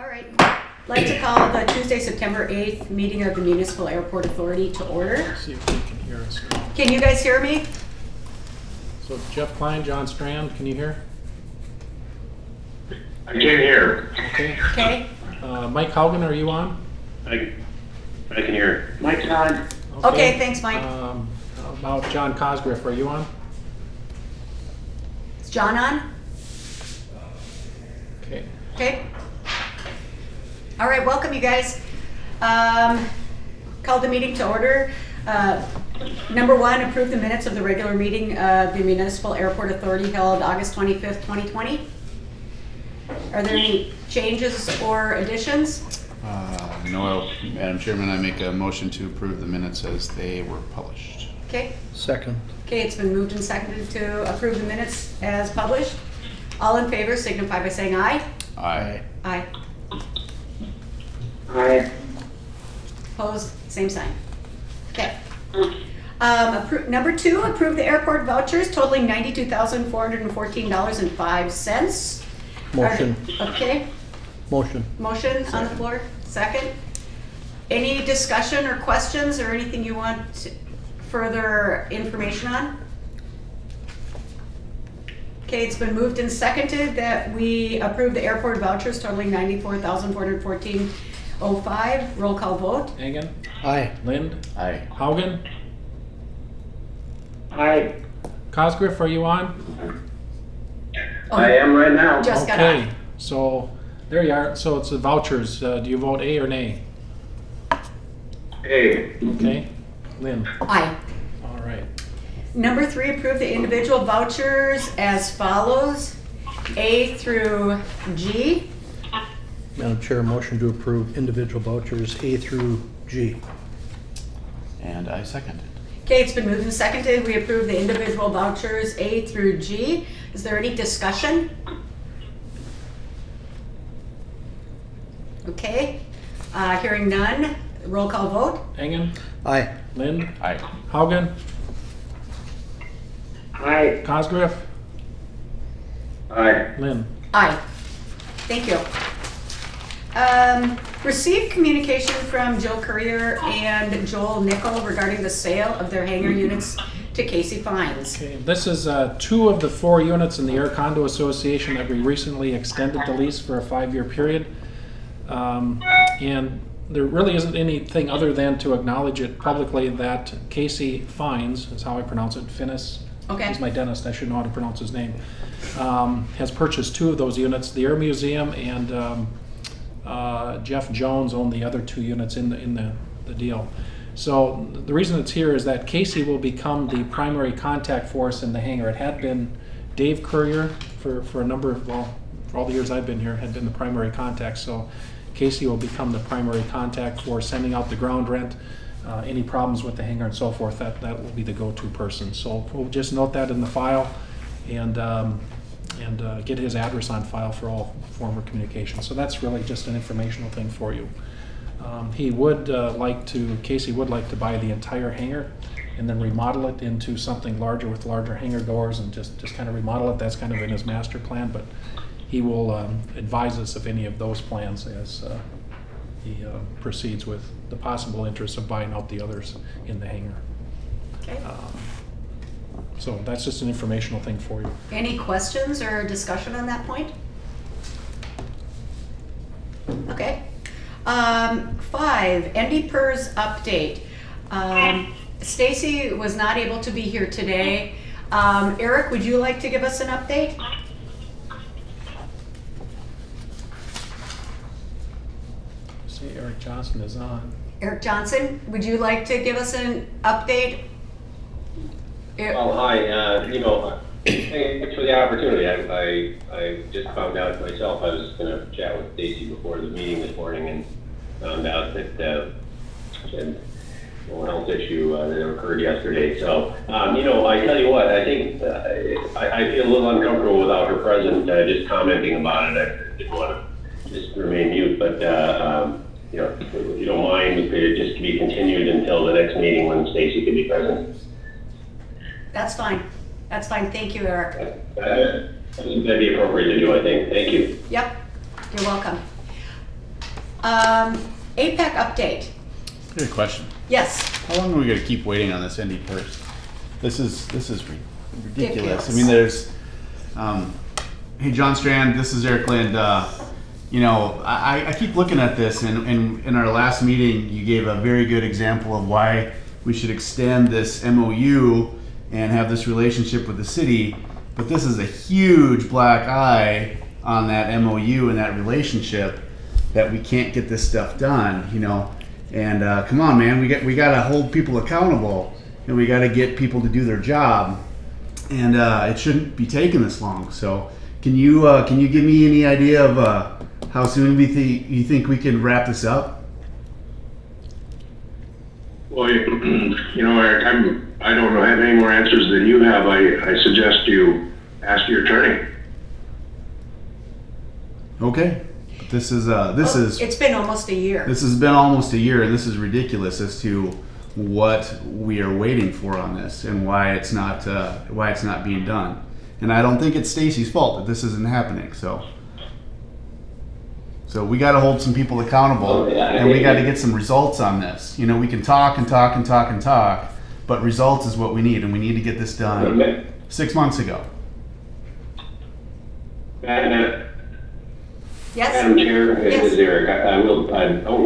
All right. I'd like to call the Tuesday, September 8th meeting of the Municipal Airport Authority to order. Let's see if they can hear us now. Can you guys hear me? So Jeff Klein, John Strand, can you hear? I can hear. Okay. Okay. Mike Haugen, are you on? I can hear. Mike's on. Okay, thanks, Mike. How about John Cosgriff, are you on? Is John on? Okay. Okay. All right, welcome you guys. Call the meeting to order. Number one, approve the minutes of the regular meeting of the Municipal Airport Authority held August 25th, 2020. Are there any changes or additions? No, Madam Chairman, I make a motion to approve the minutes as they were published. Okay. Second. Okay, it's been moved and seconded to approve the minutes as published. All in favor signify by saying aye. Aye. Aye. Aye. Opposed, same sign. Okay. Number two, approve the airport vouchers totaling $92,414.05. Motion. Okay, Motion. motion on the floor, second. Any discussion or questions or anything you want further information on? Okay, it's been moved and seconded that we approve the airport vouchers totaling $94,414.05. Roll call vote. Hagen? Aye. Lind? Aye. Haugen? Aye. Cosgriff, are you on? I am right now. Just got Okay, on. so there you are. So it's the vouchers. Do you vote A or nay? Hey. Okay. Lind? Aye. All right. Number three, approve the individual vouchers as follows, A through G. Madam Chair, motion to approve individual vouchers A through G. And I second it. Okay, it's been moved and seconded. We approve the individual vouchers A through G. Is there any discussion? Okay, hearing none. Roll call vote. Hagen? Aye. Lind? Aye. Haugen? Aye. Cosgriff? Aye. Lind? Aye. Thank you. Received communication from Joe Courier and Joel Nickel regarding the sale of their hangar units to Casey Fines. Okay, this is 2 of the 4 units in the Air Condo Association that we recently extended the lease for a 5-year period. And there really isn't anything other than to acknowledge it publicly that Casey Fines, is how I pronounce it, Finnis, Okay. he's my dentist, I should know how to pronounce his name, has purchased 2 of those units. The Air Museum and Jeff Jones own the other 2 units in the deal. So the reason it's here is that Casey will become the primary contact for us in the hangar. It had been Dave Courier for a number of, well, for all the years I've been here, had been the primary contact. So Casey will become the primary contact for sending out the ground rent, any problems with the hangar and so forth. That will be the go-to person. So we'll just note that in the file and get his address on file for all former communication. So that's really just an informational thing for you. Casey would like to buy the entire hangar and then remodel it into something larger with larger hangar doors and just kind of remodel it. That's kind of in his master plan, but he will advise us of any of those plans as he proceeds with the possible interest of buying out the others in the hangar. Okay. So that's just an informational thing for you. Any questions or discussion on that point? Okay. 5, Andy Purr's update. Stacy was not able to be here today. Eric, would you like to give us an update? See, Eric Johnson is on. Eric Johnson, would you like to give us an update? Well, hi. Thanks for the opportunity. I just found out myself. I was going to chat with Stacy before the meeting this morning and found out that a health issue that occurred yesterday. So, I tell you what, I think I feel a little uncomfortable without her present, just commenting about it. I didn't want to just remain mute, but if you don't mind, it could just be continued until the next meeting when Stacy can be present. That's fine. That's fine. Thank you, Eric. That'd be appropriate to do, I think. Thank you. Yep, you're welcome. APEC update. Good question. Yes. How long are we gonna keep waiting on this ND Purse? This is ridiculous. I Ridiculous. mean, there's, hey, John Strand, this is Eric Lind. You know, I keep looking at this, and in our last meeting, you gave a very good example of why we should extend this MOU and have this relationship with the city. But this is a huge black eye on that MOU and that relationship that we can't get this stuff done, you know. And come on, man, we got to hold people accountable, and we got to get people to do their job. And it shouldn't be taking this long. So, can you give me any idea of how soon you think we can wrap this up? Well, you know, Eric, I don't have any more answers than you have. I suggest you ask your attorney. Okay, this is It's been almost a year. this has been almost a year, and this is ridiculous as to what we are waiting for on this and why it's not being done. And I don't think it's Stacy's fault that this isn't happening. So we got to hold some people accountable, Oh, yeah, and we got to get some results on this. You know, we can talk and talk and talk and talk, but results is what we need, and we need to get this done 6 months ago. Madam Yes? Chair, Yes. this is Eric. I won't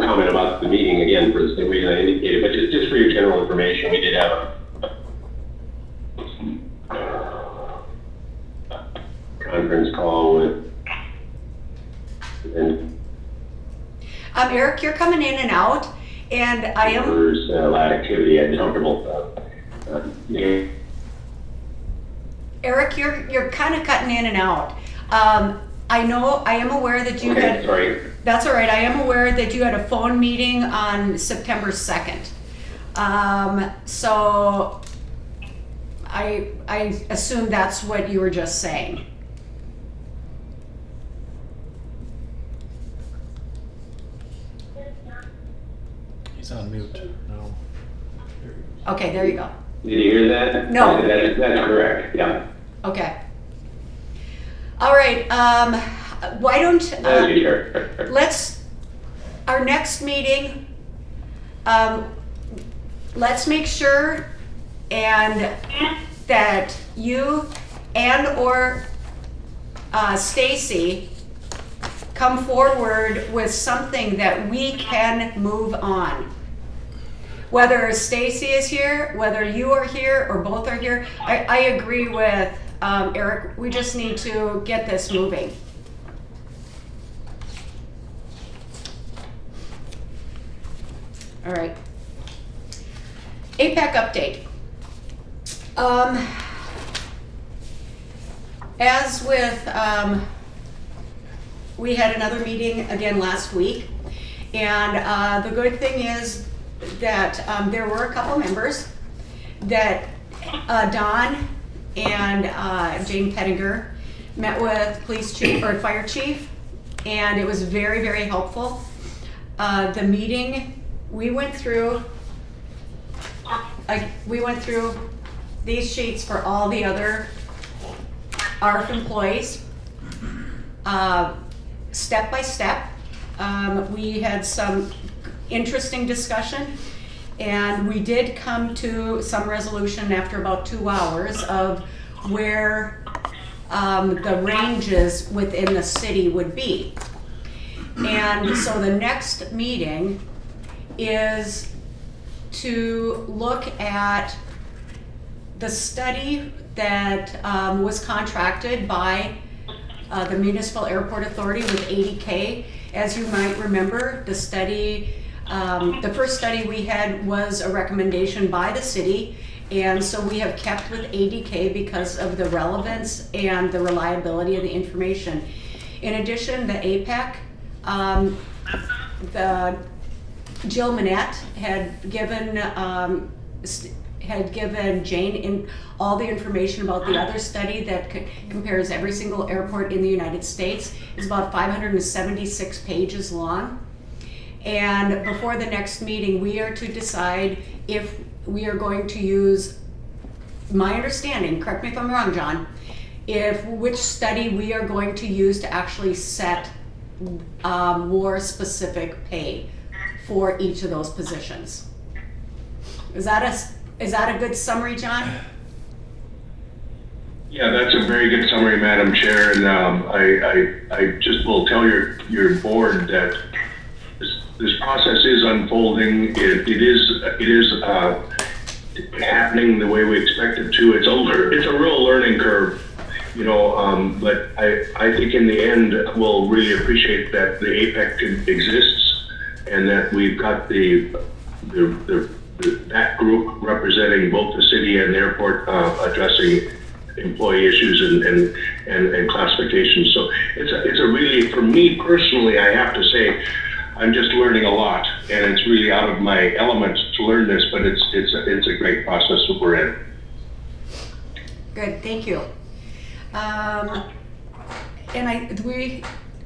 comment about the meeting again for the same reason I indicated, but just for your general information, we did have a conference call with, and Eric, you're coming in and out, and I am, there's a lot of activity. I'm comfortable. Yeah. Eric, you're kind of cutting in and out. I am aware that you Okay, had, sorry. that's all right, I am aware that you had a phone meeting on September 2nd. So I assume that's what you were just saying. He's on mute now. Okay, there you go. Did you hear that? No. That's correct, yeah. Okay. All right, why don't, Thank you, Chair. let's, our next meeting, let's make sure and that you and or Stacy come forward with something that we can move on. Whether Stacy is here, whether you are here, or both are here, I agree with Eric. We just need to get this moving. All right. APEC update. As with, we had another meeting again last week, and the good thing is that there were a couple members that Don and Jane Pettinger met with police chief or fire chief, and it was very, very helpful. The meeting we went through these sheets for all the other ARF employees, step by step. We had some interesting discussion, and we did come to some resolution after about 2 hours of where the ranges within the city would be. And so the next meeting is to look at the study that was contracted by the Municipal Airport Authority with ADK. As you might remember, the study, the first study we had was a recommendation by the city, and so we have kept with ADK because of the relevance and the reliability of the information. In addition, the APEC, Jill Manette had given Jane all the information about the other study that compares every single airport in the United States. It's about 576 pages long. And before the next meeting, we are to decide if we are going to use, my understanding, correct me if I'm wrong, John, which study we are going to use to actually set more specific pay for each of those positions. Is that a good summary, John? Yeah, that's a very good summary, Madam Chair, and I just will tell your board that this process is unfolding. It is happening the way we expect it to. It's a real learning curve, you know. But I think in the end we'll really appreciate that the Apec exists, and that we've got that group representing both the city and the airport, addressing employee issues and classifications. So it's a really, for me personally, I have to say, I'm just learning a lot, and it's really out of my element to learn this, but it's a great process that we're in. Good, thank you. And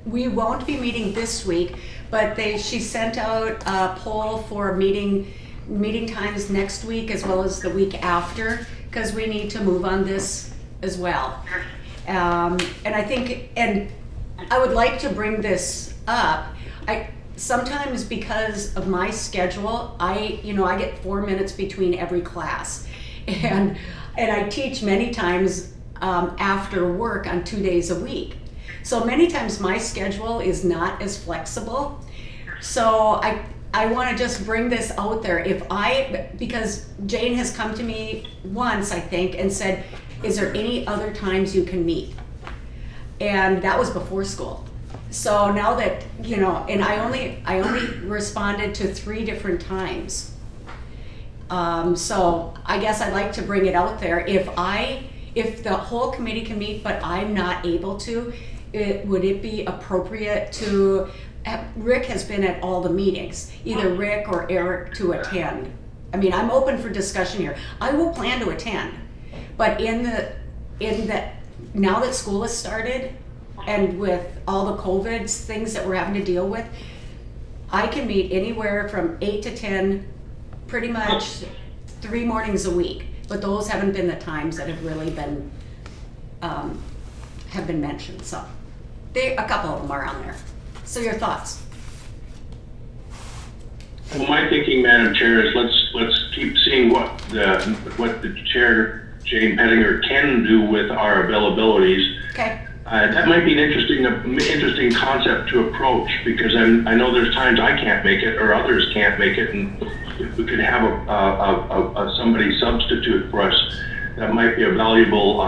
we won't be meeting this week, but she sent out a poll for meeting times next week as well as the week after, because we need to move on this as well. And I think, and I would like to bring this up. Sometimes because of my schedule, I get 4 minutes between every class, and I teach many times after work on 2 days a week. So many times my schedule is not as flexible. So I want to just bring this out there. Because Jane has come to me once, I think, and said, is there any other times you can meet? And that was before school. So now that, and I only responded to 3 different times. So I guess I'd like to bring it out there. If the whole committee can meet, but I'm not able to, would it be appropriate to, Rick has been at all the meetings, either Rick or Eric to attend. I mean, I'm open for discussion here. I will plan to attend, but now that school has started, and with all the COVID things that we're having to deal with, I can meet anywhere from 8 to 10, pretty much 3 mornings a week. But those haven't been the times that have really been have been mentioned. So a couple of them are on there. So your thoughts? Well, my thinking, Madam Chair, is let's keep seeing what the Chair, Jane Pettinger, can do with our availabilities. Okay. That might be an interesting concept to approach, because I know there's times I can't make it or others can't make it, and if we could have a somebody substitute for us, that might be a valuable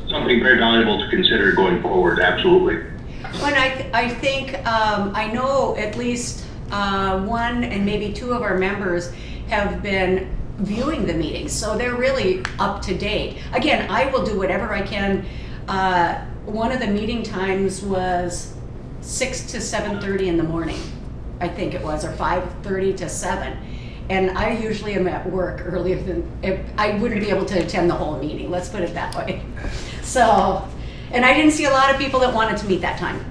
something very valuable to consider going forward. Absolutely. When I think I know at least 1 and maybe 2 of our members have been viewing the meetings, so they're really up to date. Again, I will do whatever I can. One of the meeting times was 6 to 7:30 in the morning, I think it was, or 5:30 to 7. And I usually am at work earlier than, I wouldn't be able to attend the whole meeting, let's put it that way. So, and I didn't see a lot of people that wanted to meet that time.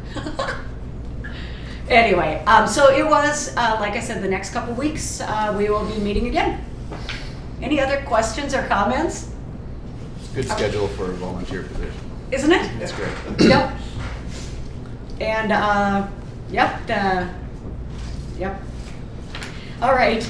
Anyway, so it was, like I said, the next couple weeks, we will be meeting again. Any other questions or comments? It's a good schedule for a volunteer position. Isn't it? That's great. Yep. And, yep. All right.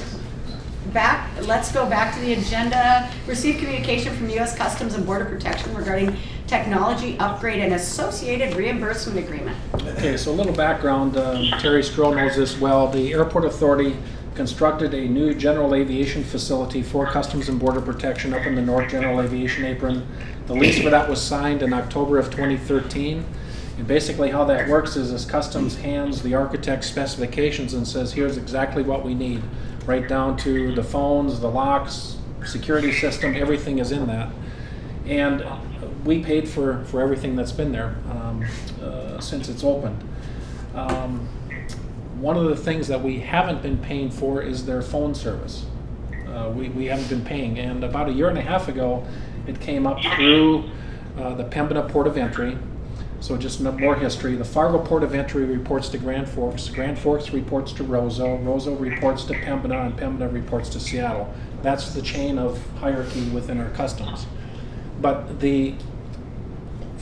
Let's go back to the agenda. Receive communication from U.S. Customs and Border Protection regarding technology upgrade and associated reimbursement agreement. Okay, so a little background. Terry Stroh knows this well. The Airport Authority constructed a new general aviation facility for Customs and Border Protection up in the North General Aviation Apron. The lease for that was signed in October of 2013. And basically how that works is Customs hands the architect specifications and says, here's exactly what we need. Right down to the phones, the locks, security system, everything is in that. And we paid for everything that's been there since it's opened. One of the things that we haven't been paying for is their phone service. We haven't been paying, and about 1.5 years ago, it came up through the Pembina Port of Entry. So just more history. The Fargo Port of Entry reports to Grand Forks. Grand Forks reports to Roseau. Roseau reports to Pembina, and Pembina reports to Seattle. That's the chain of hierarchy within our customs. But the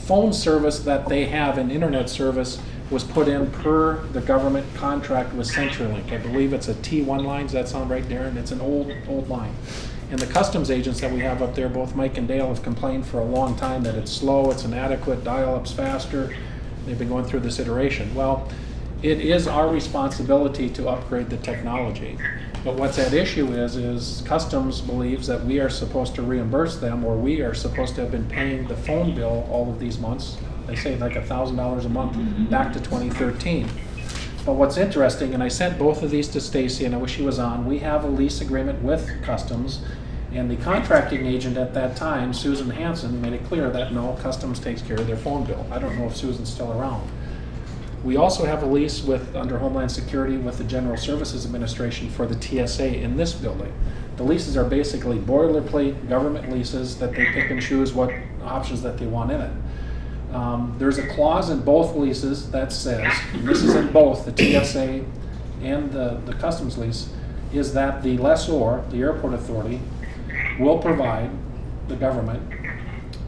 phone service that they have, an internet service, was put in per the government contract with CenturyLink. I believe it's a T1 line. Does that sound right, Darren? It's an old line. And the customs agents that we have up there, both Mike and Dale, have complained for a long time that it's slow, it's inadequate, dial-up's faster. They've been going through this iteration. Well, it is our responsibility to upgrade the technology. But what's at issue is customs believes that we are supposed to reimburse them, or we are supposed to have been paying the phone bill all of these months. They say like $1,000 a month back to 2013. But what's interesting, and I sent both of these to Stacy, and I wish she was on, we have a lease agreement with Customs, and the contracting agent at that time, Susan Hansen, made it clear that no, Customs takes care of their phone bill. I don't know if Susan's still around. We also have a lease with, under Homeland Security, with the General Services Administration for the TSA in this building. The leases are basically boilerplate government leases that they pick and choose what options that they want in it. There's a clause in both leases that says, and this is in both the TSA and the Customs lease, is that the lessor, the airport authority, will provide the government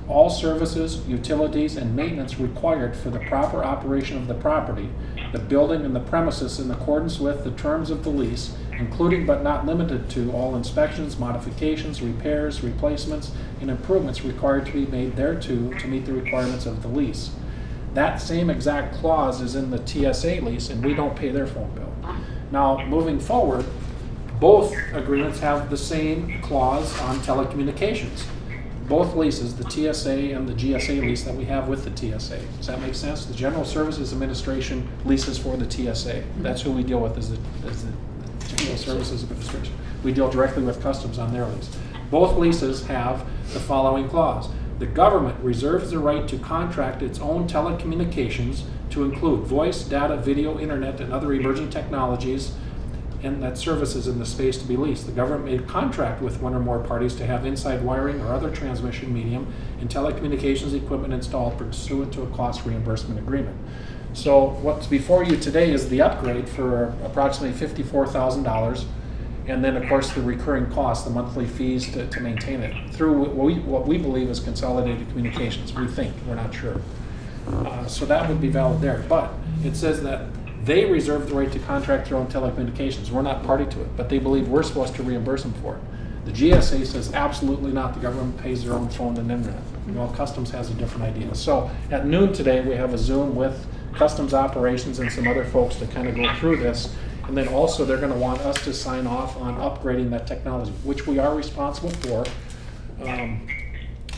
all services, utilities, and maintenance required for the proper operation of the property, the building, and the premises in accordance with the terms of the lease, including but not limited to all inspections, modifications, repairs, replacements, and improvements required to be made thereto to meet the requirements of the lease. That same exact clause is in the TSA lease, and we don't pay their phone bill. Now, moving forward, both agreements have the same clause on telecommunications. Both leases, the TSA and the GSA lease that we have with the TSA. Does that make sense? The General Services Administration leases for the TSA. That's who we deal with, is the General Services Administration. We deal directly with Customs on their lease. Both leases have the following clause. The government reserves the right to contract its own telecommunications to include voice, data, video, internet, and other emerging technologies, and that services in the space to be leased. The government may contract with one or more parties to have inside wiring or other transmission medium and telecommunications equipment installed pursuant to a cost reimbursement agreement. So what's before you today is the upgrade for approximately $54,000, and then of course the recurring costs, the monthly fees to maintain it through what we believe is Consolidated Communications. We think, we're not sure. So that would be valid there, but it says that they reserve the right to contract their own telecommunications. We're not party to it, but they believe we're supposed to reimburse them for it. The GSA says absolutely not. The government pays their own phone and internet. Well, Customs has a different idea. So at noon today, we have a Zoom with Customs Operations and some other folks to kind of go through this. And then also they're going to want us to sign off on upgrading that technology, which we are responsible for.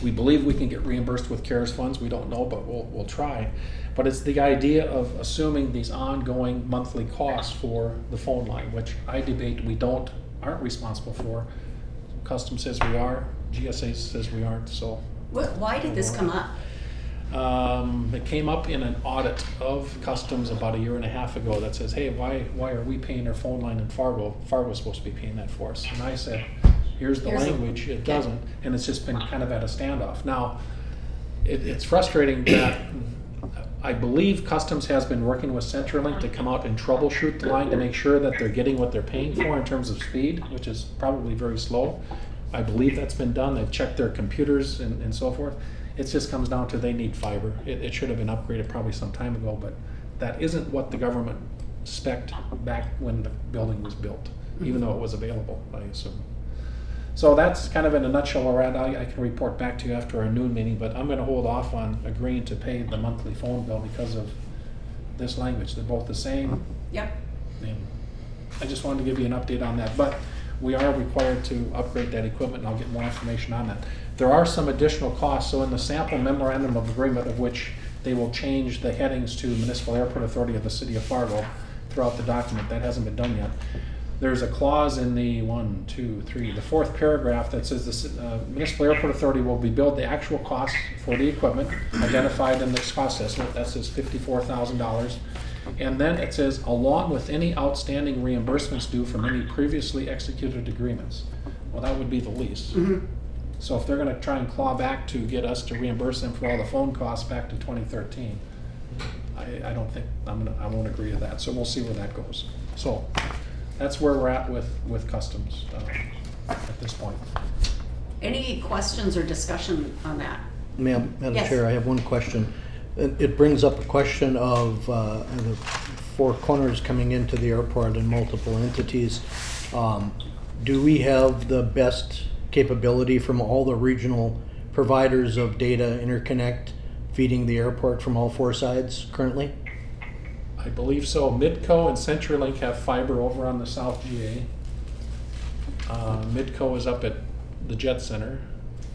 We believe we can get reimbursed with CARES funds. We don't know, but we'll try. But it's the idea of assuming these ongoing monthly costs for the phone line, which I debate we aren't responsible for. Customs says we are, GSA says we aren't, so. Why did this come up? It came up in an audit of Customs about 1.5 years ago that says, hey, why are we paying our phone line in Fargo? Fargo's supposed to be paying that for us. And I said, here's the language, it doesn't, and it's just been kind of at a standoff. Now, it's frustrating that I believe Customs has been working with CenturyLink to come out and troubleshoot the line to make sure that they're getting what they're paying for in terms of speed, which is probably very slow. I believe that's been done. They've checked their computers and so forth. It just comes down to they need fiber. It should have been upgraded probably some time ago, but that isn't what the government spec'd back when the building was built, even though it was available, I assume. So that's kind of in a nutshell where we're at. I can report back to you after our noon meeting, but I'm going to hold off on agreeing to pay the monthly phone bill because of this language. They're both the same. Yep. And I just wanted to give you an update on that, but we are required to upgrade that equipment, and I'll get more information on that. There are some additional costs. So in the sample memorandum of agreement, of which they will change the headings to Municipal Airport Authority of the City of Fargo throughout the document. That hasn't been done yet. There's a clause in the the fourth paragraph that says the Municipal Airport Authority will be billed the actual cost for the equipment identified in this cost estimate. That says $54,000. And then it says, along with any outstanding reimbursements due from any previously executed agreements. Well, that would be the lease. Mm-hmm. So if they're going to try and claw back to get us to reimburse them for all the phone costs back to 2013, I don't think I won't agree to that. So we'll see where that goes. So that's where we're at with Customs at this point. Any questions or discussion on that? Madam Yes. Chair, I have one question. It brings up a question of the four corners coming into the airport and multiple entities. Do we have the best capability from all the regional providers of data interconnect feeding the airport from all four sides currently? I believe so. Midco and CenturyLink have fiber over on the South GA. Midco is up at the Jet Center.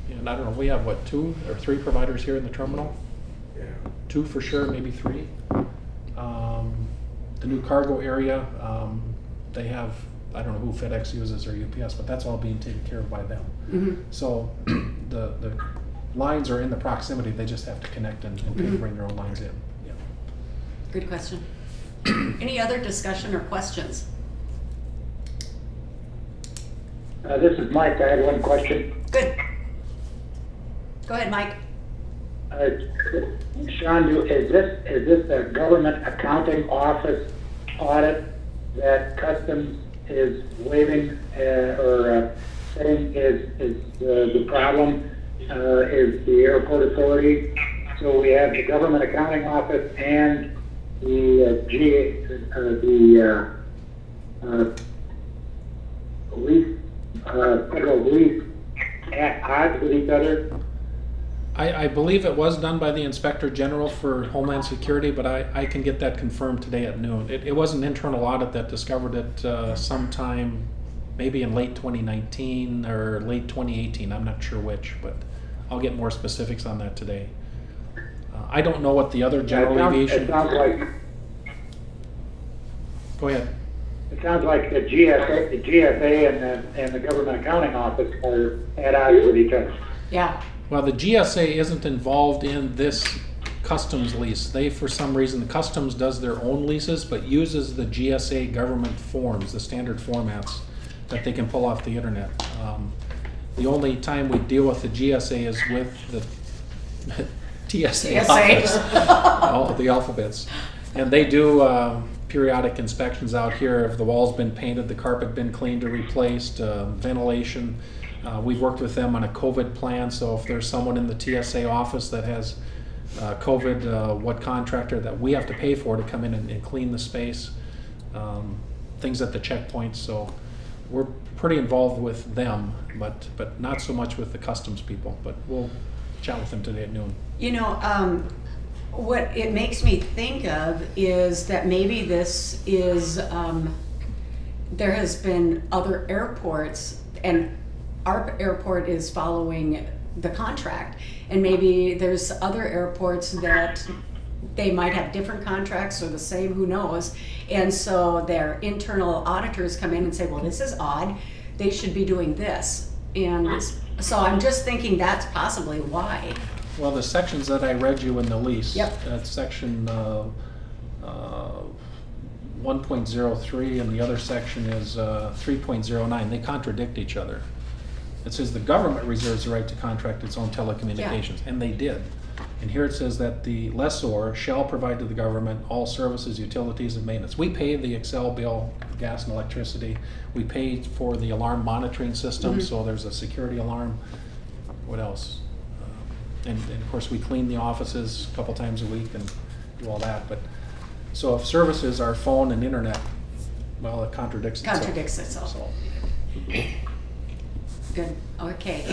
And I don't know, we have what, 2 or 3 providers here in the terminal? Yeah. 2 for sure, maybe 3. The new cargo area, they have, I don't know who FedEx uses or UPS, but that's all being taken care of by them. Mhm. So the lines are in the proximity, they just have to connect and pay to bring their own lines in. Yeah. Good question. Any other discussion or questions? This is Mike. I had one question. Good. Go ahead, Mike. Sean, is this a government accounting office audit that Customs is waiving or saying is the problem is the airport authority? So we have the government accounting office and the federal police at odds with each other. I believe it was done by the Inspector General for Homeland Security, but I can get that confirmed today at noon. It was an internal audit that discovered it sometime maybe in late 2019 or late 2018. I'm not sure which, but I'll get more specifics on that today. I don't know what the other general aviation... It sounds like Go ahead. it sounds like the GSA and the government accounting office are at odds with each other. Yeah. Well, the GSA isn't involved in this customs lease. They, for some reason, the customs does their own leases, but uses the GSA government forms, the standard formats that they can pull off the internet. The only time we deal with the GSA is with the TSA office, all the alphabets. And they do periodic inspections out here. If the wall's been painted, the carpet been cleaned or replaced, ventilation. We've worked with them on a COVID plan, so if there's someone in the TSA office that has COVID, what contractor that we have to pay for to come in and clean the space, things at the checkpoints. So we're pretty involved with them, but not so much with the customs people. But we'll chat with them today at noon. You know, what it makes me think of is that maybe this is, there has been other airports, and our airport is following the contract, and maybe there's other airports that they might have different contracts or the same, who knows, and so their internal auditors come in and say, well, this is odd, they should be doing this. And so I'm just thinking that's possibly why. Well, the sections that I read you in the lease, Yep. that's section 1.03 and the other section is 3.09, they contradict each other. It says the government reserves the right to contract its own telecommunications, and they did. And here it says that the lessor shall provide to the government all services, utilities, and maintenance. We pay the Excel bill, gas and electricity. We pay for the alarm monitoring system, so there's a security alarm. What else? And of course, we clean the offices a couple times a week and do all that. But so if services are phone and internet, well, it contradicts itself. Contradicts itself. So, Good, okay.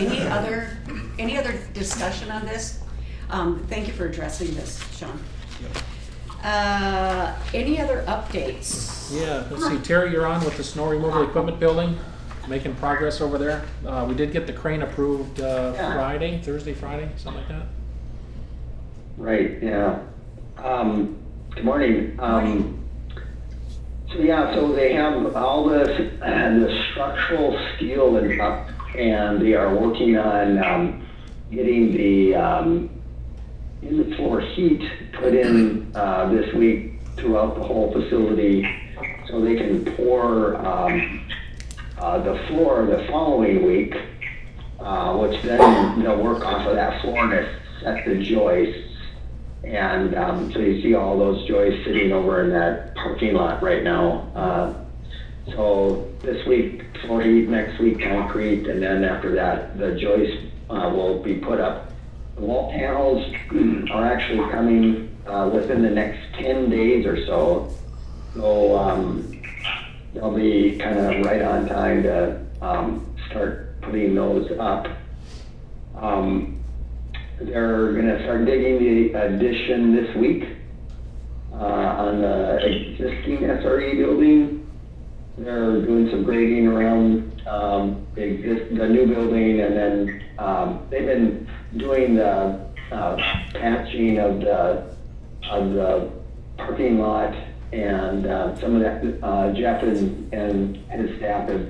Any other discussion on this? Thank you for addressing this, Sean. yep. Any other updates? Yeah, let's see, Terry, you're on with the snow removal equipment building, making progress over there. We did get the crane approved Thursday, Friday, something like that. Right, yeah. Good morning. So they have all the structural steel and up, and they are working on getting the in-the-floor heat put in this week throughout the whole facility, so they can pour the floor the following week, which then they'll work off of that floor and set the joists. And so you see all those joists sitting over in that parking lot right now. So this week floor heat, next week concrete, and then after that the joists will be put up The wall panels are actually coming within the next 10 days or so. So they'll be kind of right on time to start putting those up. They're going to start digging the addition this week on the existing SRE building. They're doing some grading around the new building, and then they've been doing the patching of the parking lot, and some of that Jeff and his staff have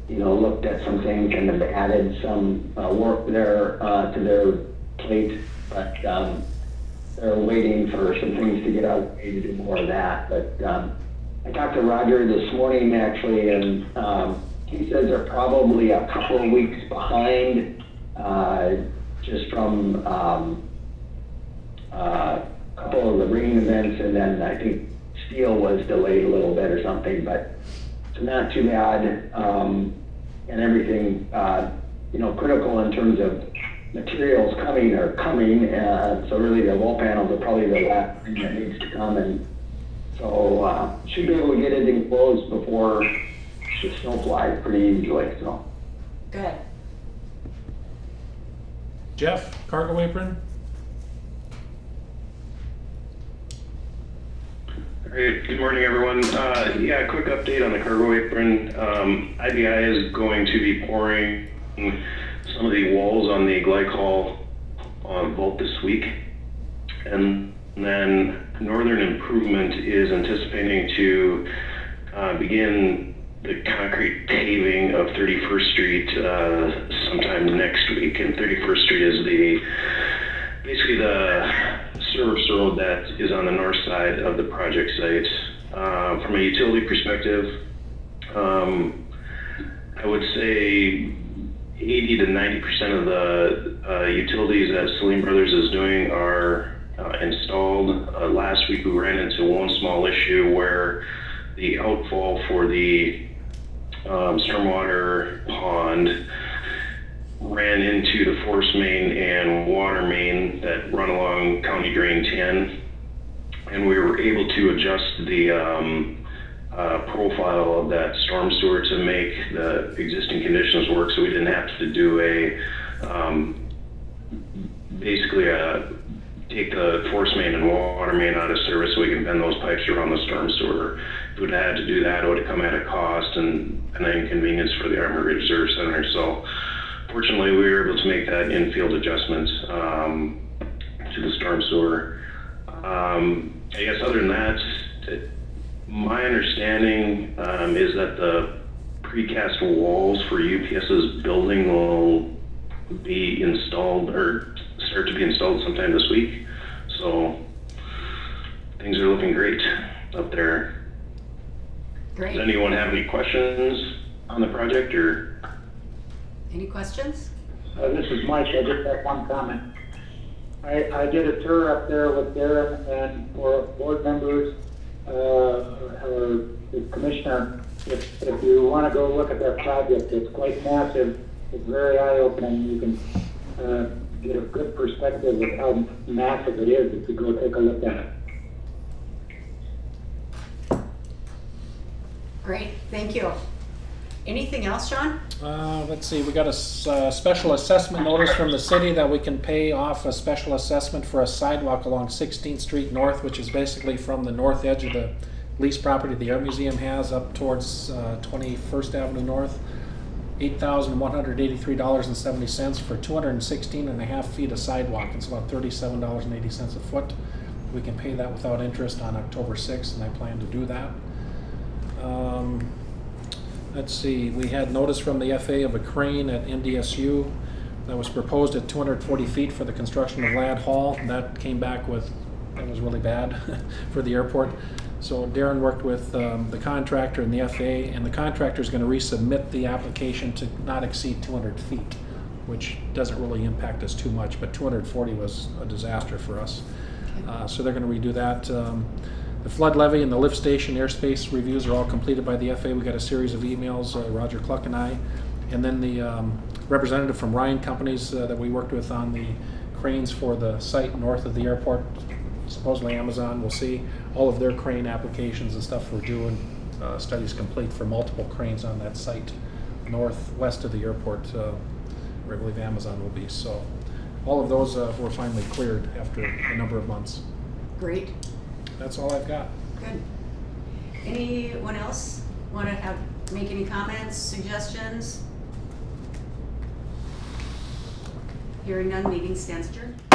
looked at some things and have added some work there to their plate, but they're waiting for some things to get out of the way to do more of that. But I talked to Roger this morning actually, and he says they're probably a couple of weeks behind, just from a couple of the rain events, and then I think steel was delayed a little bit or something, but it's not too bad, and everything, critical in terms of materials coming, so really the wall panels are probably the last thing that needs to come, and so should be able to get it enclosed before the snow flies pretty easily, so. Good. Jeff, cargo apron? Great. Good morning, everyone. Yeah, quick update on the cargo apron. IBI is going to be pouring some of the walls on the glycol vault this week. And then Northern Improvement is anticipating to begin the concrete paving of 31st Street sometime next week. And 31st Street is basically the service road that is on the north side of the project site. From a utility perspective, I would say 80 to 90% of the utilities that Salim Brothers is doing are installed. Last week we ran into one small issue where the outfall for the stormwater pond ran into the force main and water main that run along County Drain 10, and we were able to adjust the profile of that storm sewer to make the existing conditions work, so we didn't have to do basically take the force main and water main out of service so we can bend those pipes around the storm sewer. If we would have had to do that, it would have come at a cost and an inconvenience for the Army Reserve Center. So fortunately, we were able to make that in-field adjustment to the storm sewer. I guess other than that, my understanding is that the precast walls for UPS's building will be installed or start to be installed sometime this week. So things are looking great up there. Great. Does anyone have any questions on the project or? Any questions? This is Mike. I just have one comment. I did a tour up there with Darren and for board members or the commissioner. If you want to go look at that project, it's quite massive. It's very eye-opening. You can get a good perspective of how massive it is if you go take a look at it. Great, thank you. Anything else, Sean? Let's see, we got a special assessment notice from the city that we can pay off a special assessment for a sidewalk along 16th Street North, which is basically from the north edge of the leased property the Art Museum has up towards 21st Avenue North. $8,183.70 for 216 and a half feet of sidewalk. It's about $37.80 a foot. We can pay that without interest on October 6th, and I plan to do that. Let's see, we had notice from the FA of a crane at NDSU that was proposed at 240 feet for the construction of Ladd Hall. That came back with, that was really bad for the airport. So Darren worked with the contractor and the FA, and the contractor is going to resubmit the application to not exceed 200 feet, which doesn't really impact us too much, but 240 was a disaster for us. So they're going to redo that. The flood levee and the lift station airspace reviews are all completed by the FA. We got a series of emails, Roger Cluck and I, and then the representative from Ryan Companies that we worked with on the cranes for the site north of the airport. Supposedly Amazon, we'll see. All of their crane applications and stuff we're doing, studies complete for multiple cranes on that site northwest of the airport, where I believe Amazon will be. So all of those were finally cleared after a number of months. Great, That's all I've got. good. Anyone else want to make any comments, suggestions? Hearing none, meeting stands adjourned.